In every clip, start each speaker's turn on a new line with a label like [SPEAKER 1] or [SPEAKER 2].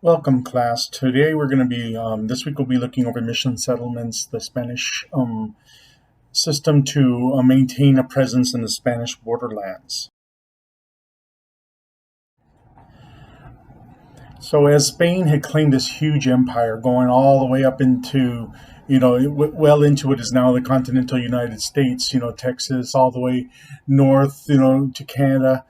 [SPEAKER 1] Welcome, class. Today we're going to be, this week we'll be looking over mission settlements, the Spanish system to maintain a presence in the Spanish borderlands. So, as Spain had claimed this huge empire going all the way up into, well into what is now the continental United States, Texas, all the way north, to Canada,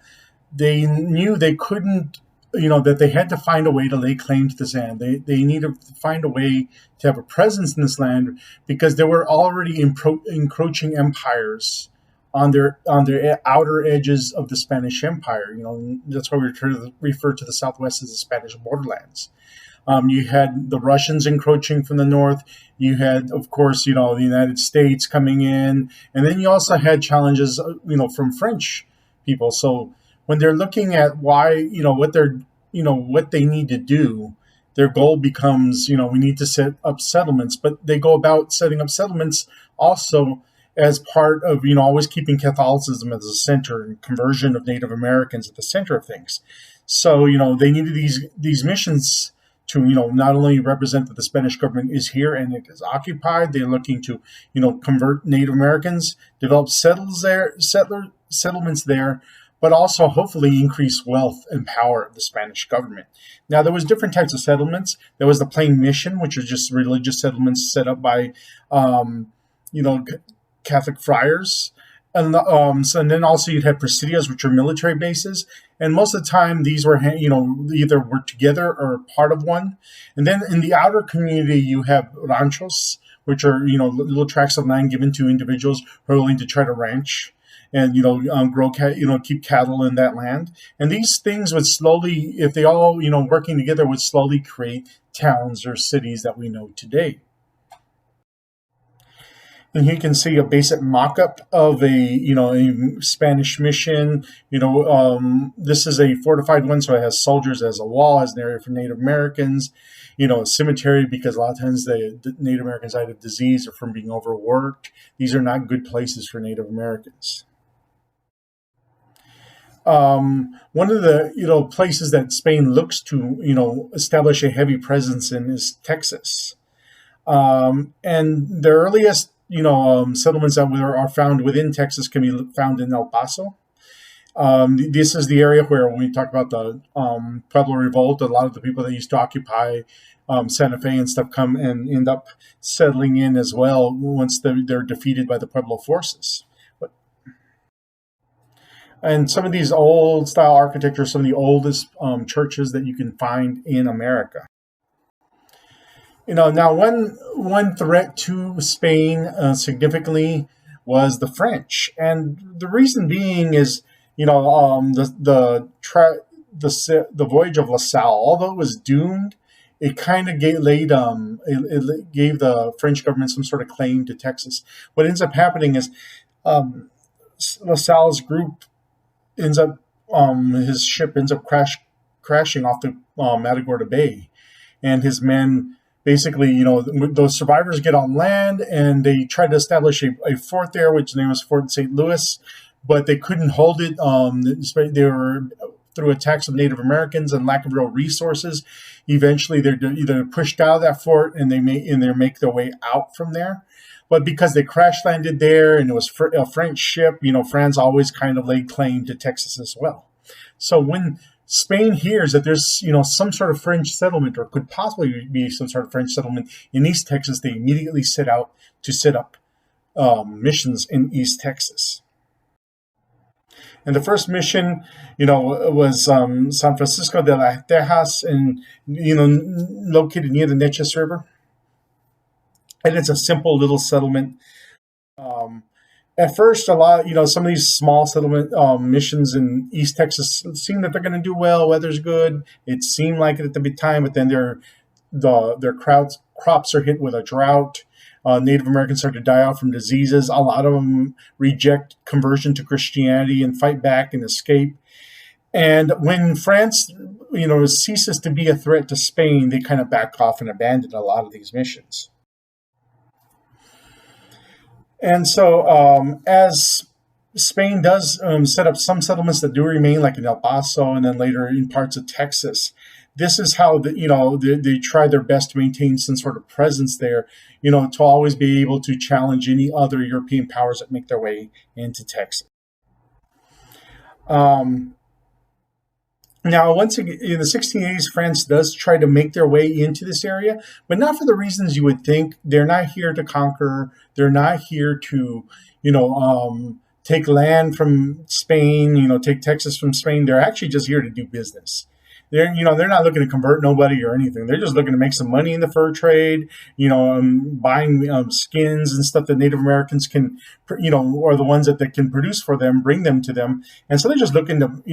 [SPEAKER 1] they knew they couldn't, that they had to find a way to lay claim to this land. They needed to find a way to have a presence in this land because there were already encroaching empires on their outer edges of the Spanish Empire. That's why we refer to the Southwest as the Spanish borderlands. You had the Russians encroaching from the north. You had, of course, the United States coming in, and then you also had challenges, from French people. So when they're looking at why, what they need to do, their goal becomes, we need to set up settlements. But they go about setting up settlements also as part of, always keeping Catholicism as the center and conversion of Native Americans at the center of things. So, they needed these missions to, not only represent that the Spanish government is here and it is occupied. They're looking to, convert Native Americans, develop settlements there, but also hopefully increase wealth and power of the Spanish government. Now, there was different types of settlements. There was the plain mission, which was just religious settlements set up by, Catholic friars. And then also you'd have presidios, which are military bases. And most of the time, these were, either work together or part of one. And then in the outer community, you have ranchos, which are, little tracts of land given to individuals who are willing to try to ranch and, keep cattle in that land. And these things would slowly, if they all, working together, would slowly create towns or cities that we know today. And here you can see a basic mock-up of a Spanish mission. This is a fortified one, so it has soldiers, as a wall, as an area for Native Americans. A cemetery, because a lot of times the Native Americans died of disease or from being overworked. These are not good places for Native Americans. One of the places that Spain looks to establish a heavy presence in is Texas, and the earliest settlements that are found within Texas can be found in El Paso. This is the area where, when we talk about the Pueblo Revolt, a lot of the people that used to occupy Santa Fe and stuff come and end up settling in as well once they're defeated by the Pueblo forces. And some of these old style architecture, some of the oldest churches that you can find in America. Now one threat to Spain significantly was the French, and the reason being is the voyage of La Salle, although it was doomed, it kind of gave the French government some sort of claim to Texas. What ends up happening is La Salle's group his ship ends up crashing off the Matagorda Bay, and his men basically, those survivors get on land and they try to establish a fort there, which name was Fort St. Louis, but they couldn't hold it. They were, through attacks of Native Americans and lack of real resources. Eventually, they're either pushed out of that fort and they make their way out from there. But because they crash landed there and it was a French ship, France always kind of laid claim to Texas as well. So when Spain hears that there's, some sort of French settlement, or could possibly be some sort of French settlement in East Texas, they immediately set out to set up missions in East Texas. And the first mission, was San Francisco de las Tejas, and located near the Neches River. And it's a simple little settlement. At first, a lot, some of these small settlement missions in East Texas seem that they're going to do well. Weather's good. It seemed like it at the time, but then their crops are hit with a drought. Native Americans start to die out from diseases. A lot of them reject conversion to Christianity and fight back and escape. And when France, ceases to be a threat to Spain, they kind of back off and abandon a lot of these missions. And so, as Spain does set up some settlements that do remain, like in El Paso, and then later in parts of Texas. This is how they try their best to maintain some sort of presence there, to always be able to challenge any other European powers that make their way into Texas. Um, Now, once again, in the 1680s, France does try to make their way into this area, but not for the reasons you would think. They're not here to conquer. They're not here to, take land from Spain. Take Texas from Spain. They're actually just here to do business. They're not looking to convert nobody or anything. They're just looking to make some money in the fur trade. Buying skins and stuff that Native Americans can, or the ones that they can produce for them, bring them to them, and so they're just looking to,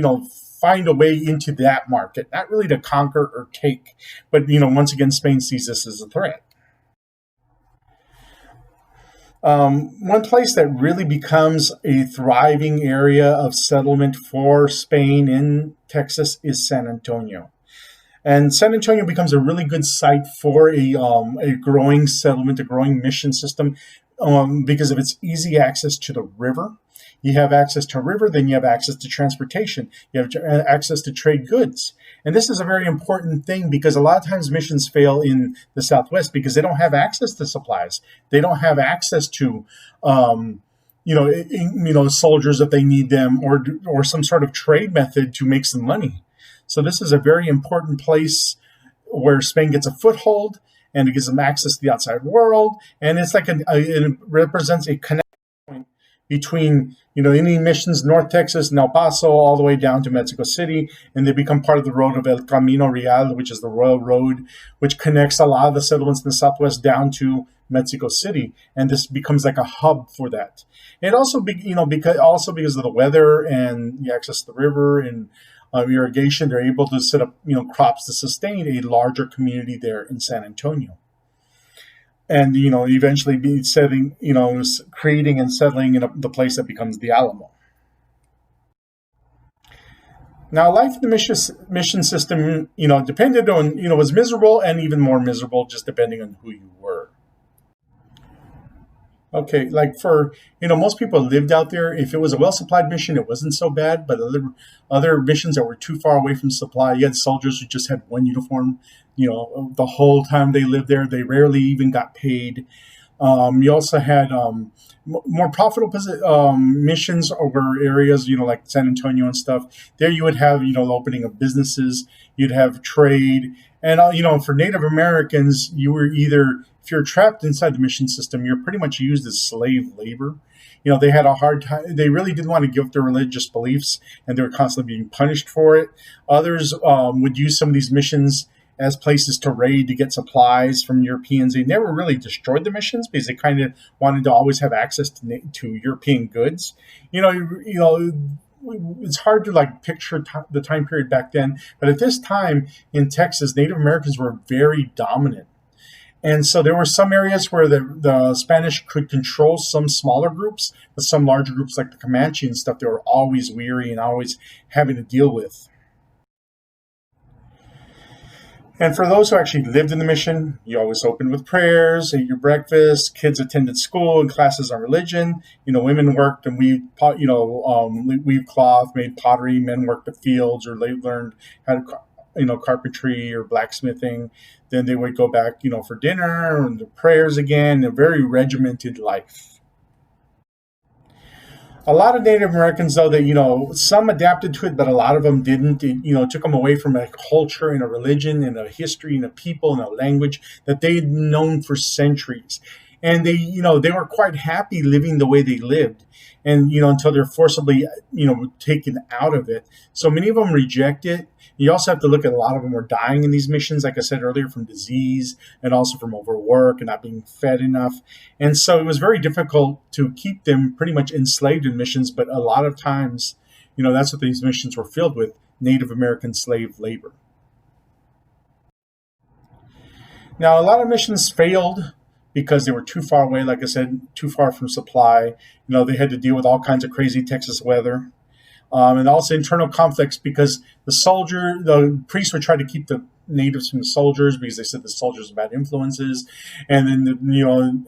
[SPEAKER 1] find a way into that market, not really to conquer or take. But once again, Spain sees this as a threat. One place that really becomes a thriving area of settlement for Spain in Texas is San Antonio. And San Antonio becomes a really good site for a growing settlement, a growing mission system, because of its easy access to the river. You have access to a river, then you have access to transportation. You have access to trade goods. And this is a very important thing because a lot of times missions fail in the Southwest because they don't have access to supplies. They don't have access to, soldiers if they need them, or some sort of trade method to make some money. So this is a very important place where Spain gets a foothold, and it gives them access to the outside world. And it's like it represents a connection point between Indian missions, North Texas, and El Paso, all the way down to Mexico City, and they become part of the road of El Camino Real, which is the Royal Road, which connects a lot of the settlements in the Southwest down to Mexico City, and this becomes like a hub for that. And also, because of the weather and the access to the river and irrigation, they're able to set up crops to sustain a larger community there in San Antonio, and eventually be setting creating and settling in the place that becomes the Alamo. Now, life in the mission system, depended on, was miserable and even more miserable, just depending on who you were. Okay, like for most people lived out there. If it was a well-supplied mission, it wasn't so bad. But other missions that were too far away from supply, you had soldiers who just had one uniform. The whole time they lived there, they rarely even got paid. You also had more profitable missions over areas, like San Antonio and stuff. There you would have, the opening of businesses. You'd have trade. And, for Native Americans, you were either, if you're trapped inside the mission system, you're pretty much used as slave labor. They had a hard time. They really didn't want to give up their religious beliefs, and they were constantly being punished for it. Others would use some of these missions as places to raid to get supplies from Europeans. They never really destroyed the missions because they kind of wanted to always have access to European goods. It's hard to picture the time period back then, but at this time in Texas, Native Americans were very dominant. And so there were some areas where the Spanish could control some smaller groups, but some larger groups like the Comanche and stuff, they were always weary and always having to deal with. And for those who actually lived in the mission, you always opened with prayers, ate your breakfast, kids attended school and classes on religion. Women worked and weaved cloth, made pottery. Men worked the fields, or they learned how to, carpentry or blacksmithing. Then they would go back, for dinner and the prayers again. A very regimented life. A lot of Native Americans, though, that some adapted to it, but a lot of them didn't. It took them away from a culture and a religion and a history and a people and a language that they had known for centuries. And they were quite happy living the way they lived, and until they're forcibly taken out of it. So many of them reject it. You also have to look at, a lot of them were dying in these missions, like I said earlier, from disease and also from overwork and not being fed enough. And so it was very difficult to keep them pretty much enslaved in missions. But a lot of times, that's what these missions were filled with: Native American slave labor. Now, a lot of missions failed because they were too far away, like I said, too far from supply. They had to deal with all kinds of crazy Texas weather. And also internal conflicts because the priests would try to keep the natives from the soldiers because they said the soldiers were bad influences, and then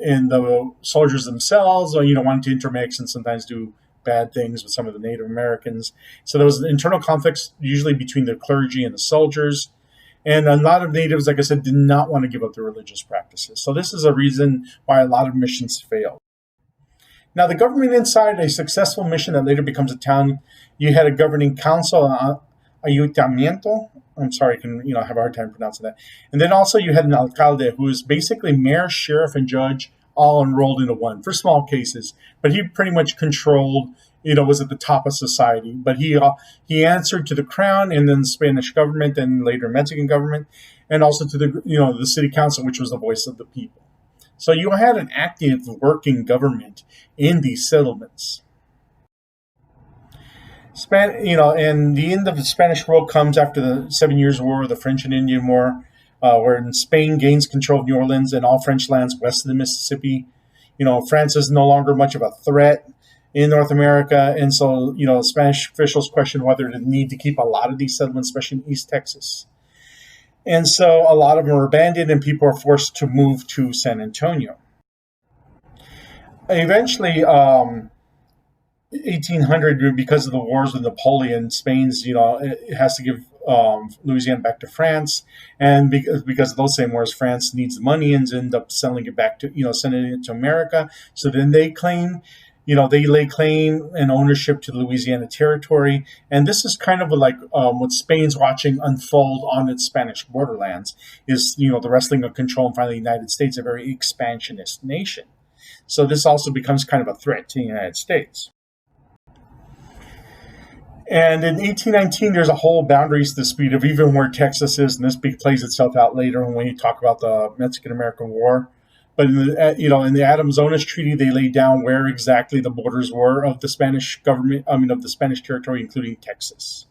[SPEAKER 1] and the soldiers themselves, wanted to intermix and sometimes do bad things with some of the Native Americans. So there was internal conflicts, usually between the clergy and the soldiers. And a lot of natives, like I said, did not want to give up their religious practices. So this is a reason why a lot of missions failed. Now, the government inside a successful mission that later becomes a town, you had a governing council, ayuntamiento. I'm sorry, I can have a hard time pronouncing that. And then also you had an alcalde, who is basically mayor, sheriff, and judge all enrolled into one for small cases. But he pretty much controlled, was at the top of society. But he answered to the crown and then the Spanish government and later Mexican government, and also to the city council, which was the voice of the people. So you had an active working government in these settlements. And the end of the Spanish rule comes after the 7 Years' War, the French and Indian War, where Spain gains control of New Orleans and all French lands west of the Mississippi. France is no longer much of a threat in North America, and so Spanish officials questioned whether they need to keep a lot of these settlements, especially in East Texas. And so a lot of them were abandoned, and people were forced to move to San Antonio. Eventually, 1800, because of the wars with Napoleon, Spain's, it has to give Louisiana back to France, and because of those same wars, France needs the money and ends up selling it back to, sending it to America. So then they claim, they lay claim and ownership to the Louisiana territory, and this is kind of like what Spain's watching unfold on its Spanish borderlands is, the wrestling of control and finally the United States, a very expansionist nation. So this also becomes kind of a threat to the United States. And in 1819, there's a whole boundaries dispute of even where Texas is, and this plays itself out later when we talk about the Mexican-American War. But in the Adams-Onis Treaty, they laid down where exactly the borders were of the Spanish government, of the Spanish territory, including Texas.